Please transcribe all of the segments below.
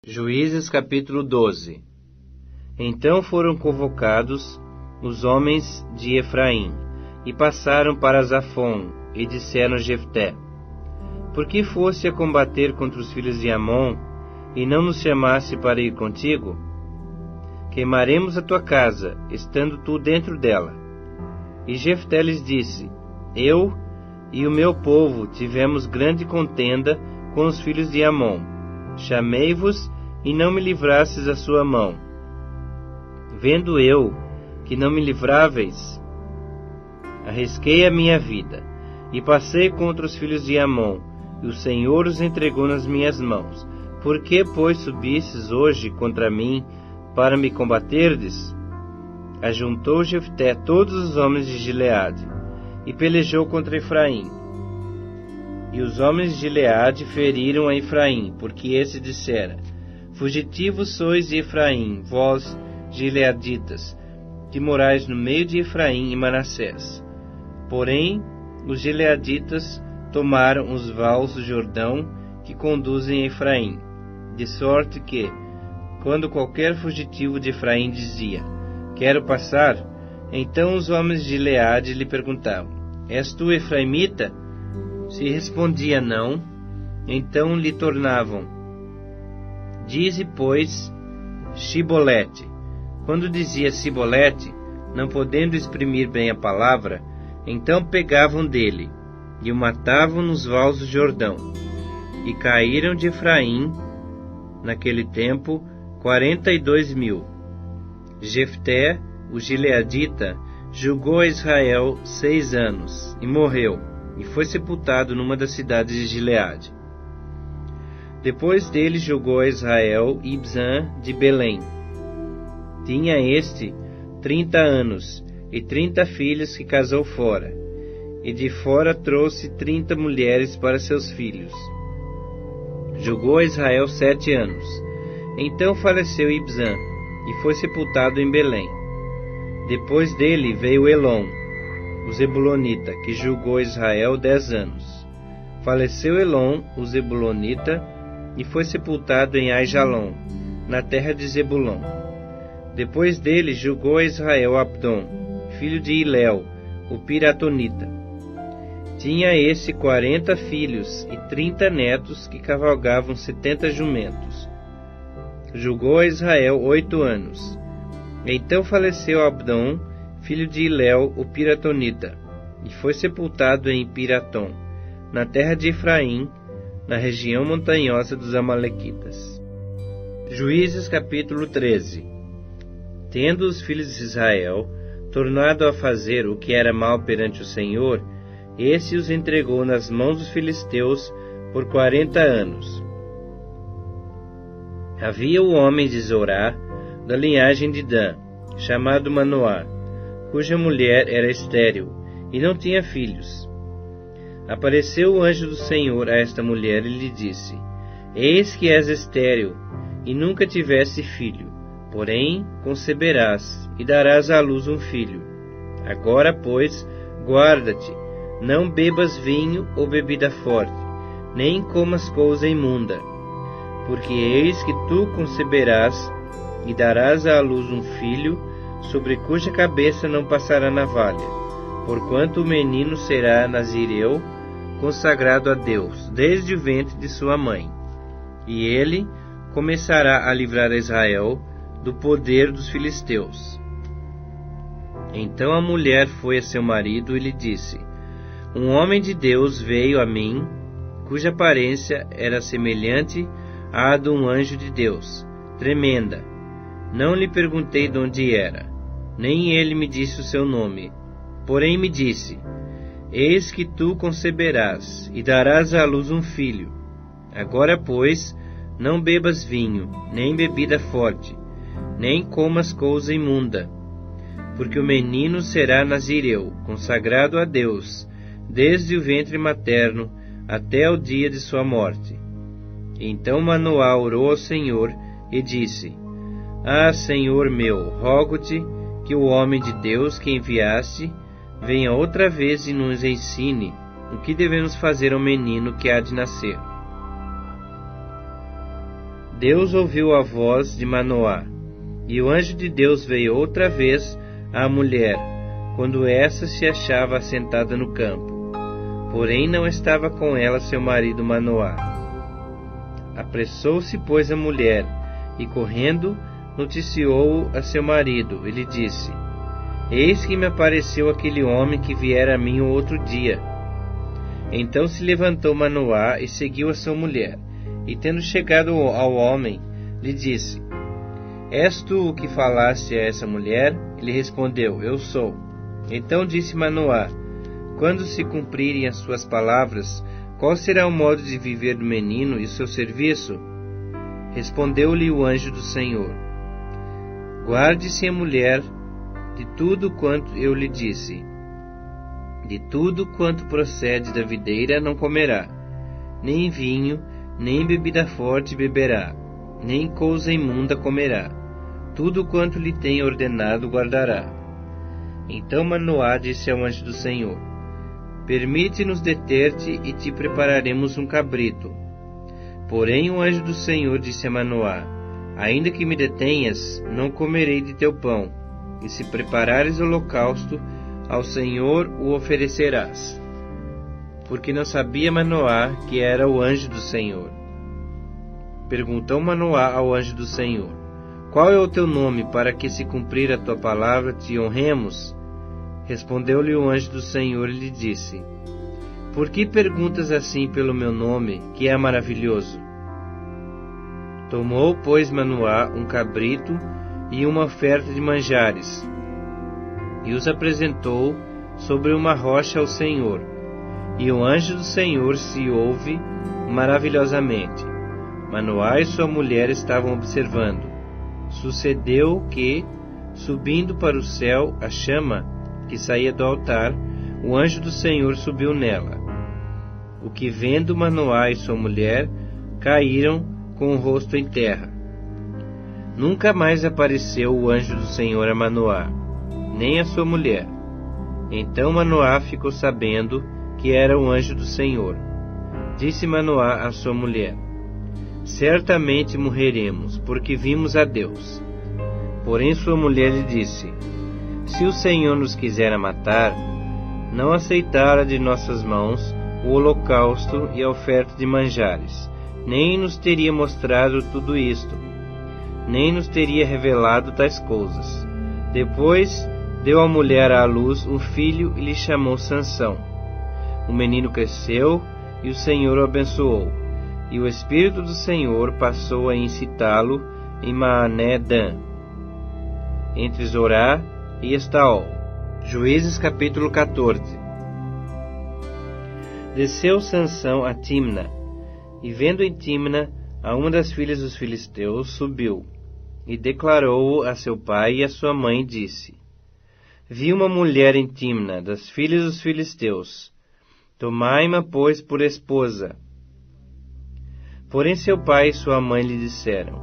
Juízes capítulo 12. Então foram convocados os homens de Efraim, e passaram para Zafon, e disseram a Jefté: Por que foste a combater contra os filhos de Amon, e não nos chamaste para ir contigo? Queimaremos a tua casa, estando tu dentro dela. E Jefté lhes disse: Eu e o meu povo tivemos grande contenda com os filhos de Amon. Chamei-vos e não me livrastes da sua mão. Vendo eu que não me livráveis, arrisquei a minha vida, e passei contra os filhos de Amon, e o Senhor os entregou nas minhas mãos. Por que, pois, subistes hoje contra mim, para me combaterdes? Ajuntou Jefté todos os homens de Gileade, e pelejou contra Efraim. E os homens de Gileade feriram a Efraim, porque esse dissera: Fugitivos sois de Efraim, vós, gileaditas, que morais no meio de Efraim e Manassés. Porém, os gileaditas tomaram os vales do Jordão que conduzem a Efraim, de sorte que, quando qualquer fugitivo de Efraim dizia: Quero passar, então os homens de Gileade lhe perguntavam: És tu efraimita? Se respondia não, então lhe tornavam: Dize, pois, Shibolete. Quando dizia Sibolete, não podendo exprimir bem a palavra, então pegavam dele, e o matavam nos vales do Jordão. E caíram de Efraim, naquele tempo, 42.000. Jefté, o gileadita, julgou a Israel 6 anos, e morreu, e foi sepultado numa das cidades de Gileade. Depois dele julgou a Israel Ibzan de Belém. Tinha este 30 anos, e 30 filhos que casou fora, e de fora trouxe 30 mulheres para seus filhos. Julgou a Israel 7 anos. Então faleceu Ibzan, e foi sepultado em Belém. Depois dele veio Elon, o Zebulonita, que julgou Israel 10 anos. Faleceu Elon, o Zebulonita, e foi sepultado em Aijalon, na terra de Zebulon. Depois dele julgou Israel Abdon, filho de Hilel, o Piratonita. Tinha esse 40 filhos e 30 netos que cavalgavam 70 jumentos. Julgou a Israel 8 anos. Então faleceu Abdon, filho de Hilel, o Piratonita, e foi sepultado em Piratom, na terra de Efraim, na região montanhosa dos Amalequitas. Juízes capítulo 13. Tendo os filhos de Israel tornado a fazer o que era mal perante o Senhor, esse os entregou nas mãos dos filisteus por 40 anos. Havia o homem de Zorá, da linhagem de Dan, chamado Manoá, cuja mulher era estéril, e não tinha filhos. Apareceu o anjo do Senhor a esta mulher e lhe disse: Eis que és estéril, e nunca tiveste filho, porém conceberás, e darás à luz um filho. Agora, pois, guarda-te, não bebas vinho ou bebida forte, nem comas coisa imunda, porque eis que tu conceberás, e darás à luz um filho, sobre cuja cabeça não passará navalha, porquanto o menino será nazireu, consagrado a Deus, desde o ventre de sua mãe. E ele começará a livrar a Israel do poder dos filisteus. Então a mulher foi a seu marido e lhe disse: Um homem de Deus veio a mim, cuja aparência era semelhante à de um anjo de Deus, tremenda. Não lhe perguntei de onde era, nem ele me disse o seu nome. Porém me disse: Eis que tu conceberás, e darás à luz um filho. Agora, pois, não bebas vinho, nem bebida forte, nem comas coisa imunda, porque o menino será nazireu, consagrado a Deus, desde o ventre materno até o dia de sua morte. Então Manoá orou ao Senhor e disse: Ah, Senhor meu, rogo-te que o homem de Deus que enviaste venha outra vez e nos ensine o que devemos fazer ao menino que há de nascer. Deus ouviu a voz de Manoá, e o anjo de Deus veio outra vez à mulher, quando essa se achava assentada no campo. Porém não estava com ela seu marido Manoá. Apressou-se, pois, a mulher, e correndo, noticiou a seu marido, e lhe disse: Eis que me apareceu aquele homem que viera a mim o outro dia. Então se levantou Manoá e seguiu a sua mulher, e tendo chegado ao homem, lhe disse: És tu o que falaste a essa mulher? Ele respondeu: Eu sou. Então disse Manoá: Quando se cumprirem as suas palavras, qual será o modo de viver do menino e o seu serviço? Respondeu-lhe o anjo do Senhor: Guarde-se a mulher de tudo quanto eu lhe disse. De tudo quanto procede da videira não comerá, nem vinho, nem bebida forte beberá, nem coisa imunda comerá. Tudo quanto lhe tenho ordenado guardará. Então Manoá disse ao anjo do Senhor: Permite-nos deter-te e te prepararemos um cabrito. Porém o anjo do Senhor disse a Manoá: Ainda que me detenhas, não comerei de teu pão, e se preparares holocausto, ao Senhor o oferecerás. Porque não sabia Manoá que era o anjo do Senhor. Perguntou Manoá ao anjo do Senhor: Qual é o teu nome, para que, se cumprir a tua palavra, te honremos? Respondeu-lhe o anjo do Senhor e lhe disse: Por que perguntas assim pelo meu nome, que é maravilhoso? Tomou, pois, Manoá um cabrito e uma oferta de manjares, e os apresentou sobre uma rocha ao Senhor. E o anjo do Senhor se ouve maravilhosamente. Manoá e sua mulher estavam observando. Sucedeu que, subindo para o céu a chama que saía do altar, o anjo do Senhor subiu nela. O que, vendo Manoá e sua mulher, caíram com o rosto em terra. Nunca mais apareceu o anjo do Senhor a Manoá, nem a sua mulher. Então Manoá ficou sabendo que era o anjo do Senhor. Disse Manoá à sua mulher: Certamente morreremos, porque vimos a Deus. Porém sua mulher lhe disse: Se o Senhor nos quisera matar, não aceitara de nossas mãos o holocausto e a oferta de manjares, nem nos teria mostrado tudo isto, nem nos teria revelado tais coisas. Depois deu a mulher à luz um filho e lhe chamou Sansão. O menino cresceu e o Senhor o abençoou, e o Espírito do Senhor passou a incitá-lo em Maané-Dan, entre Zorá e Estaol. Juízes capítulo 14. Desceu Sansão a Timna, e vendo em Timna a uma das filhas dos filisteus, subiu, e declarou-o a seu pai e a sua mãe, disse: Vi uma mulher em Timna, das filhas dos filisteus. Tomai-ma, pois, por esposa. Porém seu pai e sua mãe lhe disseram: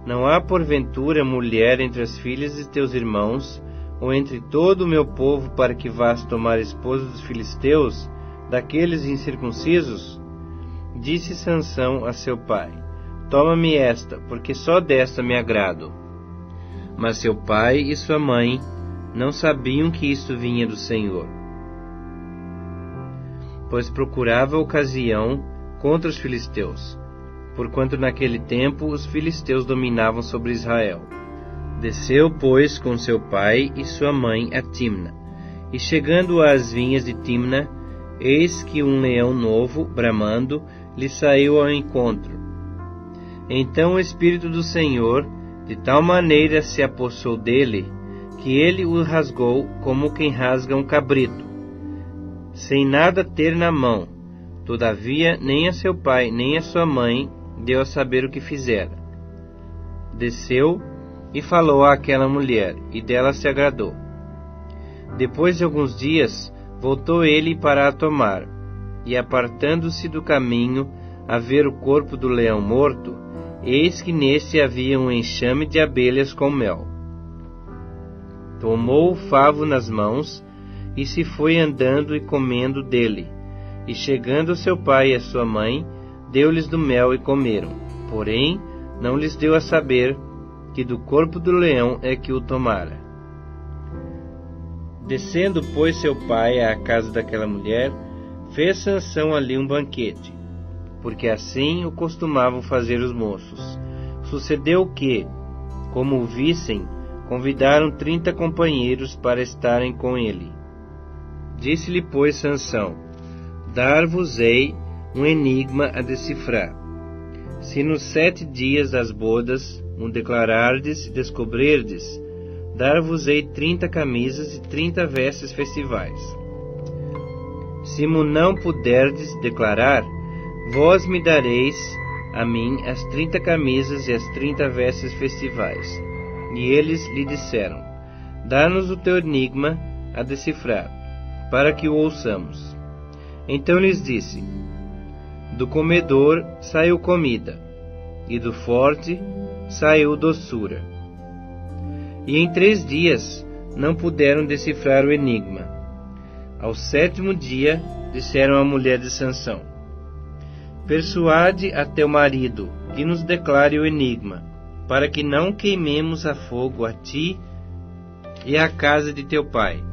Não há porventura mulher entre as filhas de teus irmãos, ou entre todo o meu povo, para que vás tomar esposa dos filisteus, daqueles incircuncisos? Disse Sansão a seu pai: Toma-me esta, porque só desta me agrado. Mas seu pai e sua mãe não sabiam que isto vinha do Senhor, pois procurava ocasião contra os filisteus, porquanto naquele tempo os filisteus dominavam sobre Israel. Desceu, pois, com seu pai e sua mãe a Timna, e chegando às vinhas de Timna, eis que um leão novo, bramando, lhe saiu ao encontro. Então o Espírito do Senhor de tal maneira se apossou dele, que ele o rasgou como quem rasga um cabrito, sem nada ter na mão. Todavia nem a seu pai nem a sua mãe deu a saber o que fizera. Desceu e falou àquela mulher, e dela se agradou. Depois de alguns dias, voltou ele para a tomar, e apartando-se do caminho, a ver o corpo do leão morto, eis que nesse havia um enxame de abelhas com mel. Tomou o favo nas mãos, e se foi andando e comendo dele, e chegando seu pai e a sua mãe, deu-lhes do mel e comeram. Porém, não lhes deu a saber que do corpo do leão é que o tomara. Descendo, pois, seu pai à casa daquela mulher, fez Sansão ali um banquete, porque assim o costumavam fazer os moços. Sucedeu que, como o vissem, convidaram 30 companheiros para estarem com ele. Disse-lhe, pois, Sansão: Dar-vos-ei um enigma a decifrar. Se nos 7 dias das bodas um declarardes e descobrirdes, dar-vos-ei 30 camisas e 30 vestes festivais. Se mo não puderdes declarar, vós me dareis a mim as 30 camisas e as 30 vestes festivais. E eles lhe disseram: Dá-nos o teu enigma a decifrar, para que o ouçamos. Então lhes disse: Do comedor saiu comida, e do forte saiu doçura. E em 3 dias não puderam decifrar o enigma. Ao 7º dia, disseram à mulher de Sansão: Persuade a teu marido que nos declare o enigma, para que não queimemos a fogo a ti e à casa de teu pai.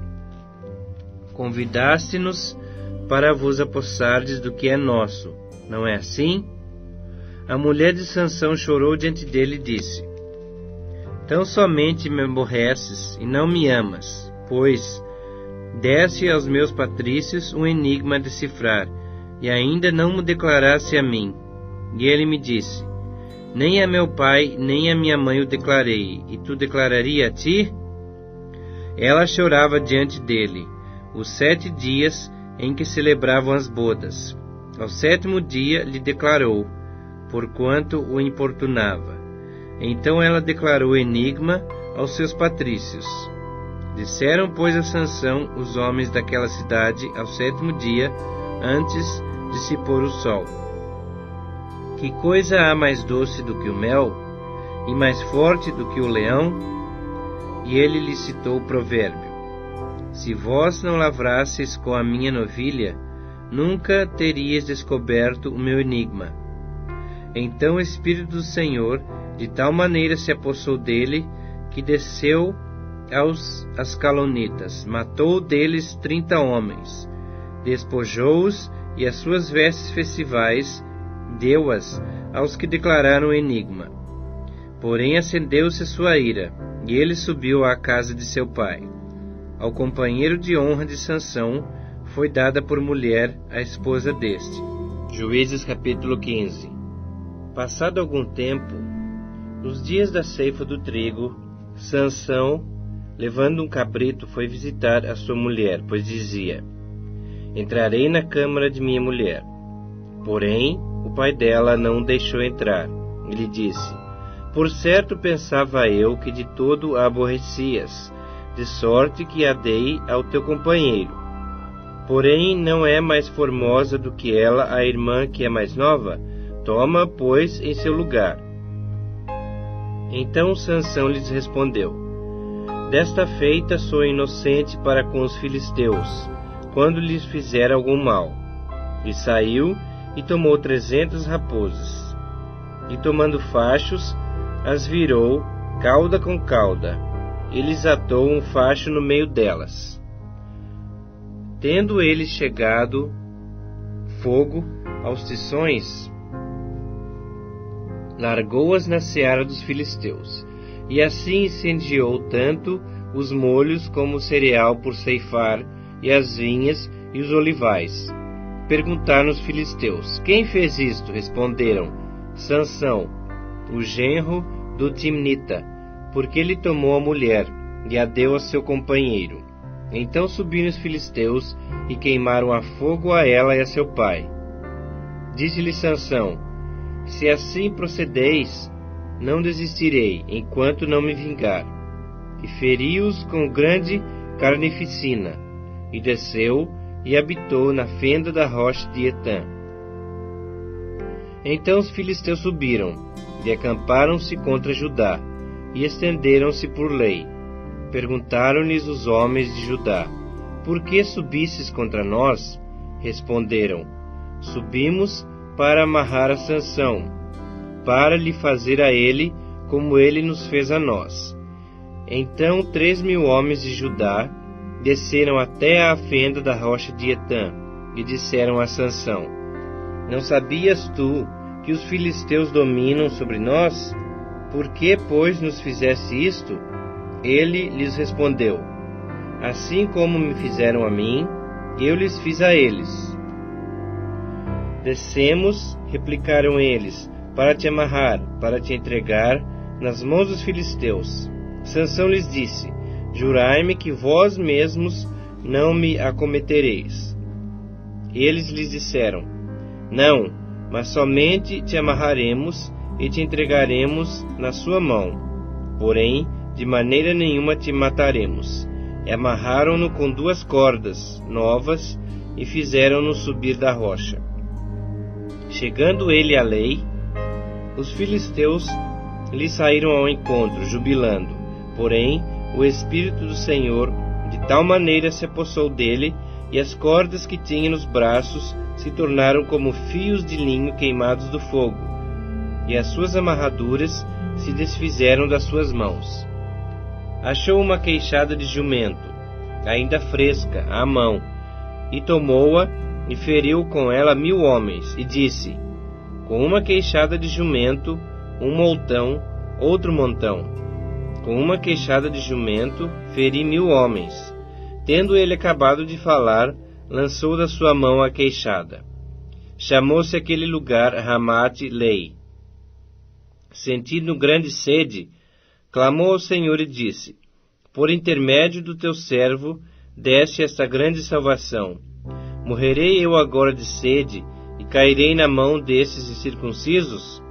Convidaste-nos para vos apossardes do que é nosso, não é assim? A mulher de Sansão chorou diante dele e disse: Tão somente me aborreces e não me amas, pois deste aos meus patrícios um enigma a decifrar, e ainda não me declaraste a mim. E ele me disse: Nem a meu pai, nem a minha mãe o declarei, e tu declararia a ti? Ela chorava diante dele, os 7 dias em que celebravam as bodas. Ao 7º dia lhe declarou, porquanto o importunava. Então ela declarou o enigma aos seus patrícios. Disseram, pois, a Sansão os homens daquela cidade ao 7º dia, antes de se pôr o sol: Que coisa há mais doce do que o mel, e mais forte do que o leão? E ele lhe citou o provérbio: Se vós não lavrasseis com a minha novilha, nunca terias descoberto o meu enigma. Então o Espírito do Senhor de tal maneira se apossou dele, que desceu aos ascalonitas, matou deles 30 homens, despojou-os, e as suas vestes festivais deu-as aos que declararam o enigma. Porém acendeu-se a sua ira, e ele subiu à casa de seu pai. Ao companheiro de honra de Sansão foi dada por mulher a esposa deste. Juízes capítulo 15. Passado algum tempo, nos dias da ceifa do trigo, Sansão, levando um cabrito, foi visitar a sua mulher, pois dizia: Entrarei na câmara de minha mulher. Porém, o pai dela não o deixou entrar. Ele disse: Por certo pensava eu que de todo a aborrecias, de sorte que a dei ao teu companheiro. Porém, não é mais formosa do que ela a irmã que é mais nova? Toma, pois, em seu lugar. Então Sansão lhes respondeu: Desta feita sou inocente para com os filisteus, quando lhes fizer algum mal. E saiu e tomou 300 raposas. E tomando fachos, as virou, cauda com cauda, e lhes atou um facho no meio delas. Tendo eles chegado fogo aos tições, largou-as na seara dos filisteus, e assim incendiou tanto os molhos como o cereal por ceifar, e as vinhas e os olivais. Perguntaram os filisteus: Quem fez isto? Responderam: Sansão, o genro do Timnita, porque ele tomou a mulher e a deu a seu companheiro. Então subiram os filisteus e queimaram a fogo a ela e a seu pai. Disse-lhe Sansão: Se assim procedeis, não desistirei, enquanto não me vingar. E feriu-os com grande carnificina, e desceu e habitou na fenda da rocha de Etã. Então os filisteus subiram, e acamparam-se contra Judá, e estenderam-se por lei. Perguntaram-lhes os homens de Judá: Por que subistes contra nós? Responderam: Subimos para amarrar a Sansão, para lhe fazer a ele como ele nos fez a nós. Então 3.000 homens de Judá desceram até à fenda da rocha de Etã e disseram a Sansão: Não sabias tu que os filisteus dominam sobre nós? Por que, pois, nos fizeste isto? Ele lhes respondeu: Assim como me fizeram a mim, eu lhes fiz a eles. Descemos, replicaram eles, para te amarrar, para te entregar nas mãos dos filisteus. Sansão lhes disse: Jurai-me que vós mesmos não me acometereis. Eles lhes disseram: Não, mas somente te amarraremos e te entregaremos na sua mão. Porém, de maneira nenhuma te mataremos. E amarraram-no com 2 cordas novas e fizeram-no subir da rocha. Chegando ele à lei, os filisteus lhe saíram ao encontro, jubilando. Porém, o Espírito do Senhor de tal maneira se apossou dele, e as cordas que tinha nos braços se tornaram como fios de linho queimados do fogo, e as suas amarraduras se desfizeram das suas mãos. Achou uma queixada de jumento, ainda fresca, à mão, e tomou-a e feriu com ela 1.000 homens, e disse: Com uma queixada de jumento, um montão, outro montão. Com uma queixada de jumento, feri 1.000 homens. Tendo ele acabado de falar, lançou da sua mão a queixada. Chamou-se aquele lugar Ramate-Lei. Sentindo grande sede, clamou ao Senhor e disse: Por intermédio do teu servo, deste esta grande salvação. Morrerei eu agora de sede, e cairei na mão desses incircuncisos?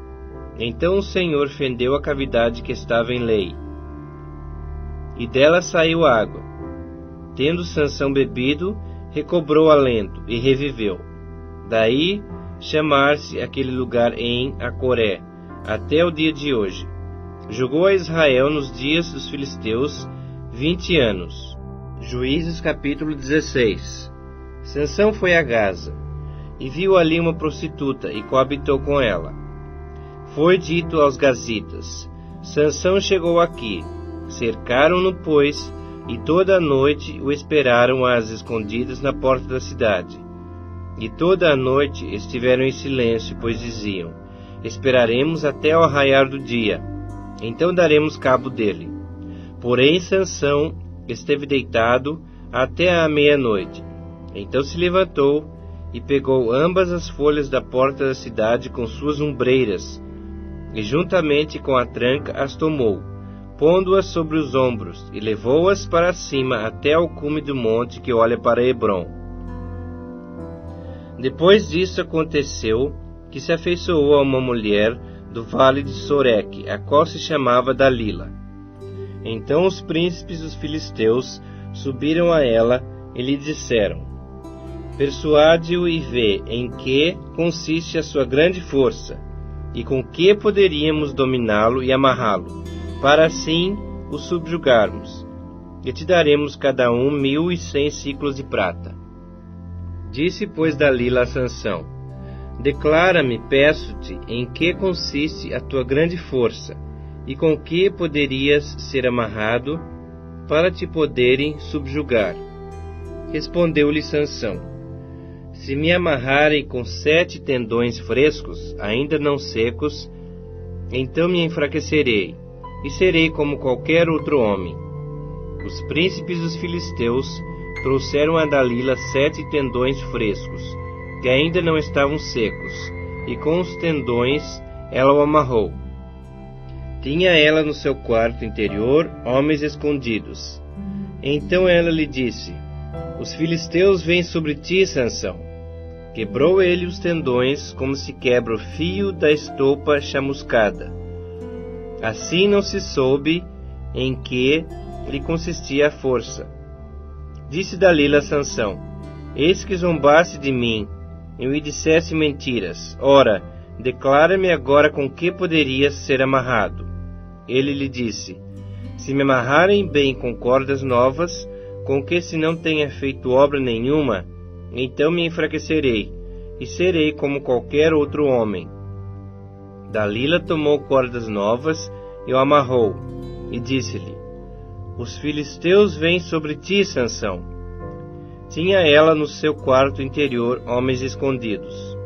Então o Senhor fendeu a cavidade que estava em Lei, e dela saiu água. Tendo Sansão bebido, recobrou alento e reviveu. Daí chamar-se aquele lugar em Acoré, até o dia de hoje. Jogou a Israel nos dias dos filisteus 20 anos. Juízes capítulo 16. Sansão foi a Gaza, e viu ali uma prostituta, e coabitou com ela. Foi dito aos gazitas: Sansão chegou aqui. Cercaram-no, pois, e toda a noite o esperaram às escondidas na porta da cidade. E toda a noite estiveram em silêncio, pois diziam: Esperaremos até ao raiar do dia, então daremos cabo dele. Porém Sansão esteve deitado até à meia-noite. Então se levantou e pegou ambas as folhas da porta da cidade com suas ombreiras, e juntamente com a tranca as tomou, pondo-as sobre os ombros, e levou-as para cima até ao cume do monte que olha para Hebrom. Depois disso aconteceu que se afeiçoou a uma mulher do vale de Soreque, a qual se chamava Dalila. Então os príncipes dos filisteus subiram a ela e lhe disseram: Persuade-o e vê em que consiste a sua grande força, e com que poderíamos dominá-lo e amarrá-lo, para assim o subjugarmos, e te daremos cada um 1.100 siclos de prata. Disse, pois, Dalila a Sansão: Declara-me, peço-te, em que consiste a tua grande força, e com que poderias ser amarrado, para te poderem subjugar. Respondeu-lhe Sansão: Se me amarrarem com 7 tendões frescos, ainda não secos, então me enfraquecerei, e serei como qualquer outro homem. Os príncipes dos filisteus trouxeram a Dalila 7 tendões frescos, que ainda não estavam secos, e com os tendões ela o amarrou. Tinha ela no seu quarto interior homens escondidos. Então ela lhe disse: Os filisteus vêm sobre ti, Sansão. Quebrou ele os tendões, como se quebra o fio da estopa chamuscada. Assim não se soube em que lhe consistia a força. Disse Dalila a Sansão: Eis que zombaste de mim, e me disseste mentiras. Ora, declara-me agora com que poderias ser amarrado. Ele lhe disse: Se me amarrarem bem com cordas novas, com que se não tenha feito obra nenhuma, então me enfraquecerei, e serei como qualquer outro homem. Dalila tomou cordas novas e o amarrou, e disse-lhe: Os filisteus vêm sobre ti, Sansão. Tinha ela no seu quarto interior homens escondidos.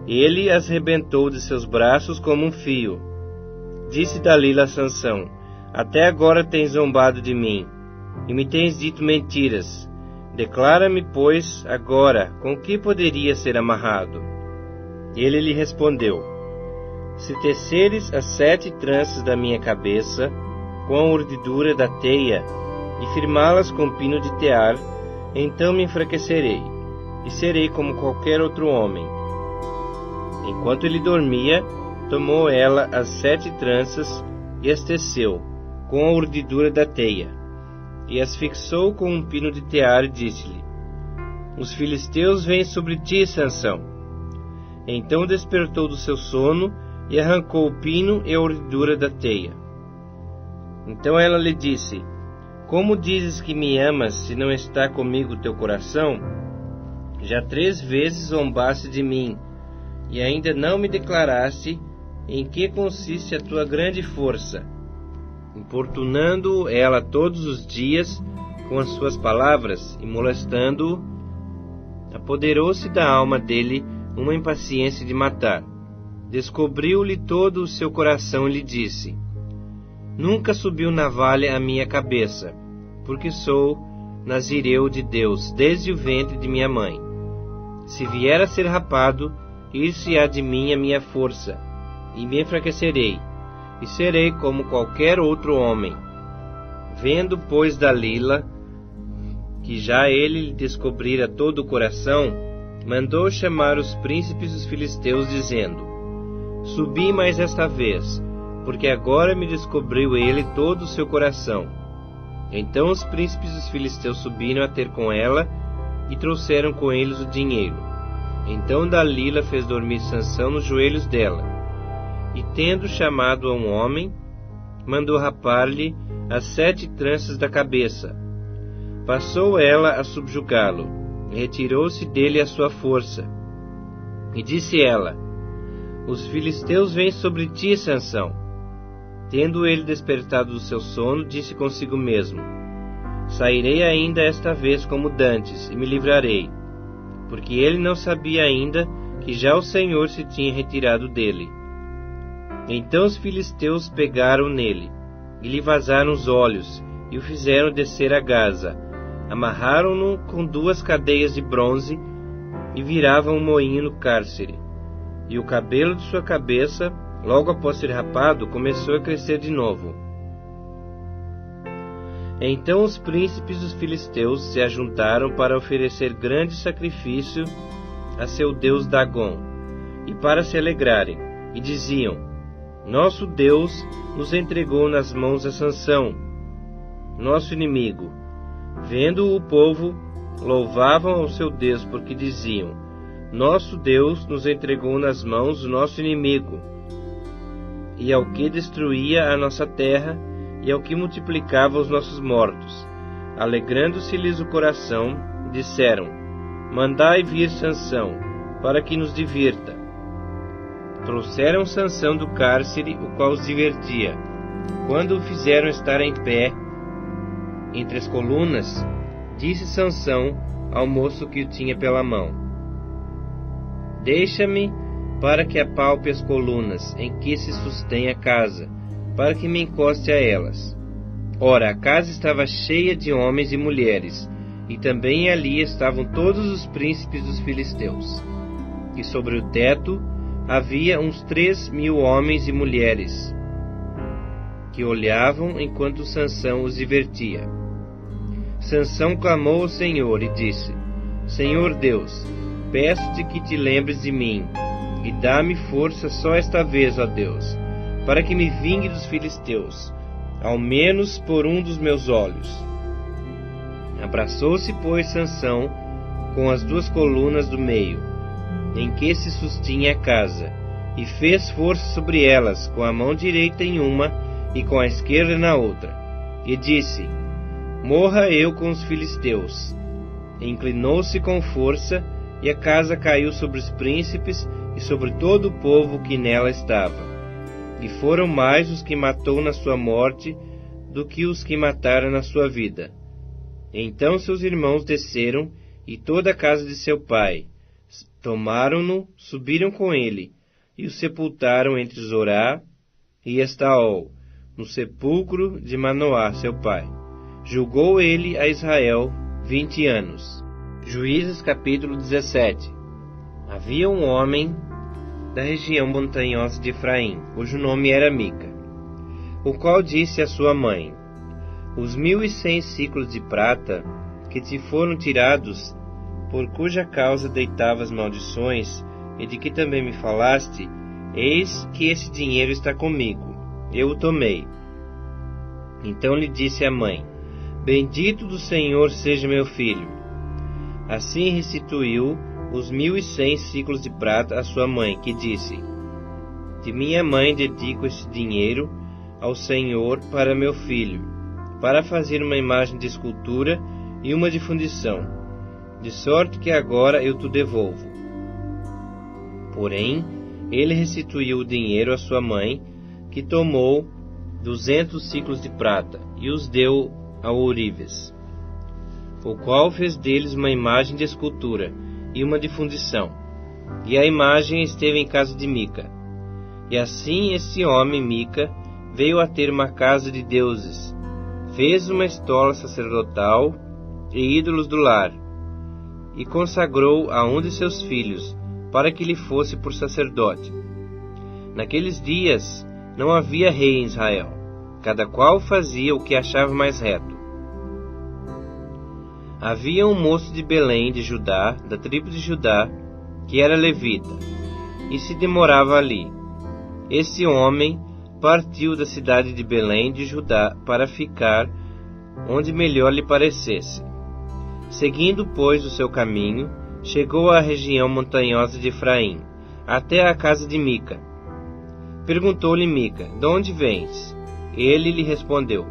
Ele as rebentou de seus braços como um fio. Disse Dalila a Sansão: Até agora tens zombado de mim, e me tens dito mentiras. Declara-me, pois, agora, com que poderia ser amarrado? Ele lhe respondeu: Se teceres as 7 tranças da minha cabeça, com a urdidura da teia, e firmá-las com pino de tear, então me enfraquecerei, e serei como qualquer outro homem. Enquanto ele dormia, tomou ela as 7 tranças e as teceu, com a urdidura da teia, e as fixou com um pino de tear, e disse-lhe: Os filisteus vêm sobre ti, Sansão. Então despertou do seu sono, e arrancou o pino e a urdidura da teia. Então ela lhe disse: Como dizes que me amas, se não está comigo o teu coração? Já 3 vezes zombaste de mim, e ainda não me declaraste em que consiste a tua grande força. Importunando-o ela todos os dias com as suas palavras e molestando-o, apoderou-se da alma dele uma impaciência de matar. Descobriu-lhe todo o seu coração e lhe disse: Nunca subiu navalha à minha cabeça, porque sou nazireu de Deus desde o ventre de minha mãe. Se vier a ser rapado, ir-se-á de mim a minha força, e me enfraquecerei, e serei como qualquer outro homem. Vendo, pois, Dalila, que já ele lhe descobrira todo o coração, mandou chamar os príncipes dos filisteus, dizendo: Subi mais esta vez, porque agora me descobriu ele todo o seu coração. Então os príncipes dos filisteus subiram a ter com ela, e trouxeram com eles o dinheiro. Então Dalila fez dormir Sansão nos joelhos dela, e tendo chamado a um homem, mandou rapar-lhe as 7 tranças da cabeça. Passou ela a subjugá-lo, e retirou-se dele a sua força. E disse ela: Os filisteus vêm sobre ti, Sansão. Tendo ele despertado do seu sono, disse consigo mesmo: Sairei ainda esta vez como dantes, e me livrarei. Porque ele não sabia ainda que já o Senhor se tinha retirado dele. Então os filisteus pegaram nele, e lhe vazaram os olhos, e o fizeram descer a Gaza. Amarraram-no com 2 cadeias de bronze, e viravam um moinho no cárcere. E o cabelo de sua cabeça, logo após ser rapado, começou a crescer de novo. Então os príncipes dos filisteus se ajuntaram para oferecer grande sacrifício a seu deus Dagom, e para se alegrarem, e diziam: Nosso Deus nos entregou nas mãos a Sansão, nosso inimigo. Vendo o povo, louvavam ao seu Deus, porque diziam: Nosso Deus nos entregou nas mãos do nosso inimigo, e ao que destruía a nossa terra, e ao que multiplicava os nossos mortos. Alegrando-se-lhes o coração, disseram: Mandai vir Sansão, para que nos divirta. Trouxeram Sansão do cárcere, o qual os divertia. Quando o fizeram estar em pé entre as colunas, disse Sansão ao moço que o tinha pela mão: Deixa-me para que apalpe as colunas em que se sustém a casa, para que me encoste a elas. Ora, a casa estava cheia de homens e mulheres, e também ali estavam todos os príncipes dos filisteus. E sobre o teto havia uns 3.000 homens e mulheres, que olhavam enquanto Sansão os divertia. Sansão clamou ao Senhor e disse: Senhor Deus, peço-te que te lembres de mim, e dá-me força só esta vez, ó Deus, para que me vingue dos filisteus, ao menos por um dos meus olhos. Abraçou-se, pois, Sansão com as 2 colunas do meio, em que se sustinha a casa, e fez força sobre elas, com a mão direita em uma e com a esquerda na outra, e disse: Morra eu com os filisteus. E inclinou-se com força, e a casa caiu sobre os príncipes e sobre todo o povo que nela estava. e foram mais os que matou na sua morte do que os que mataram na sua vida. Então seus irmãos desceram, e toda a casa de seu pai. Tomaram-no, subiram com ele, e o sepultaram entre Zorá e Estaol, no sepulcro de Manoá, seu pai. Julgou ele a Israel 20 anos. Juízes capítulo 17. Havia um homem da região montanhosa de Efraim, cujo nome era Mica, o qual disse à sua mãe: Os 1.100 ciclos de prata que te foram tirados, por cuja causa deitavas maldições, e de que também me falaste, eis que esse dinheiro está comigo, eu o tomei. Então lhe disse a mãe: Bendito do Senhor seja meu filho. Assim restituiu os 1.100 ciclos de prata à sua mãe, que disse: De minha mãe dedico esse dinheiro ao Senhor para meu filho, para fazer uma imagem de escultura e uma de fundição, de sorte que agora eu te devolvo. Porém, ele restituiu o dinheiro à sua mãe, que tomou 200 ciclos de prata, e os deu ao ourives, o qual fez deles uma imagem de escultura e uma de fundição. E a imagem esteve em casa de Mica. E assim esse homem, Mica, veio a ter uma casa de deuses, fez uma estola sacerdotal e ídolos do lar, e consagrou a um de seus filhos, para que lhe fosse por sacerdote. Naqueles dias não havia rei em Israel, cada qual fazia o que achava mais reto. Havia um moço de Belém de Judá, da tribo de Judá, que era levita, e se demorava ali. Esse homem partiu da cidade de Belém de Judá para ficar onde melhor lhe parecesse. Seguindo, pois, o seu caminho, chegou à região montanhosa de Efraim, até a casa de Mica. Perguntou-lhe Mica: De onde vens? Ele lhe respondeu: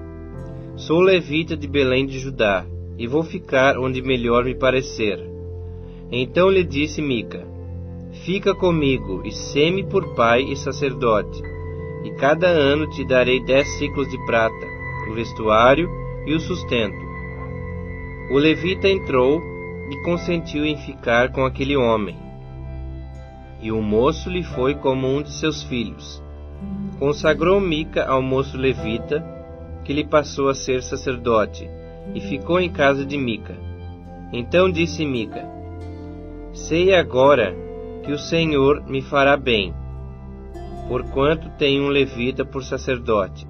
Sou levita de Belém de Judá, e vou ficar onde melhor me parecer. Então lhe disse Mica: Fica comigo, e sê-me por pai e sacerdote, e cada ano te darei 10 ciclos de prata, o vestuário e o sustento. O levita entrou e consentiu em ficar com aquele homem, e o moço lhe foi como um de seus filhos. Consagrou Mica ao moço levita, que lhe passou a ser sacerdote, e ficou em casa de Mica. Então disse Mica: Sei agora que o Senhor me fará bem, porquanto tenho um levita por sacerdote.